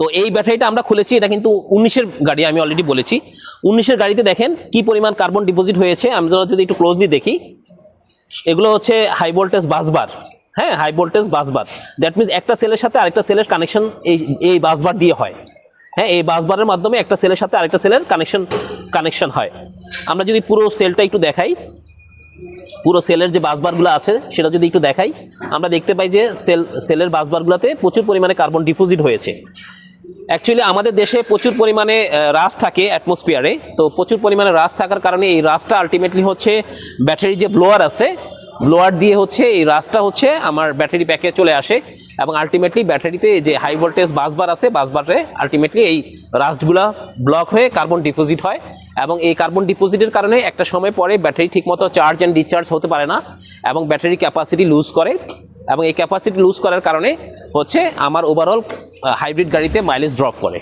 তো এই ব্যাটারিটা আমরা খুলেছি, এটা কিন্তু 19-এর গাড়ি, আমি অলরেডি বলেছি। 19-এর গাড়িতে দেখেন কি পরিমাণ কার্বন ডিপোজিট হয়েছে। আমরা যদি একটু ক্লোজলি দেখি, এগুলো হচ্ছে হাই ভোল্টেজ বাসবার। হ্যাঁ, high voltage busbar, that means একটা সেলের সাথে আরেকটা সেলের কানেকশন এই বাসবার দিয়ে হয়। হ্যাঁ, এই বাসবারের মাধ্যমে একটা সেলের সাথে আরেকটা সেলের কানেকশন হয়। আমরা যদি পুরো সেলটা একটু দেখাই, পুরো সেলের যে বাসবারগুলো আছে সেটা যদি একটু দেখাই, আমরা দেখতে পাই যে সেলের বাসবারগুলোতে প্রচুর পরিমাণে কার্বন ডিপোজিট হয়েছে। অ্যাকচুয়ালি আমাদের দেশে প্রচুর পরিমাণে রাশ থাকে অ্যাটমসফিয়ারে, তো প্রচুর পরিমাণে রাশ থাকার কারণে এই রাশটা আলটিমেটলি হচ্ছে ব্যাটারি যে ব্লোয়ার আছে, ব্লোয়ার দিয়ে হচ্ছে এই রাশটা হচ্ছে আমার ব্যাটারি প্যাকে চলে আসে, এবং আলটিমেটলি ব্যাটারিতে যে হাই ভোল্টেজ বাসবার আছে, বাসবারে আলটিমেটলি এই রাস্টগুলা ব্লক হয়ে কার্বন ডিপোজিট হয়, এবং এই কার্বন ডিপোজিটের কারণে একটা সময় পরে ব্যাটারি ঠিকমতো চার্জ অ্যান্ড ডিসচার্জ হতে পারে না, এবং ব্যাটারি ক্যাপাসিটি লুজ করে, এবং এই ক্যাপাসিটি লুজ করার কারণে হচ্ছে আমার ওভারঅল হাইব্রিড গাড়িতে মাইলেজ ড্রপ করে।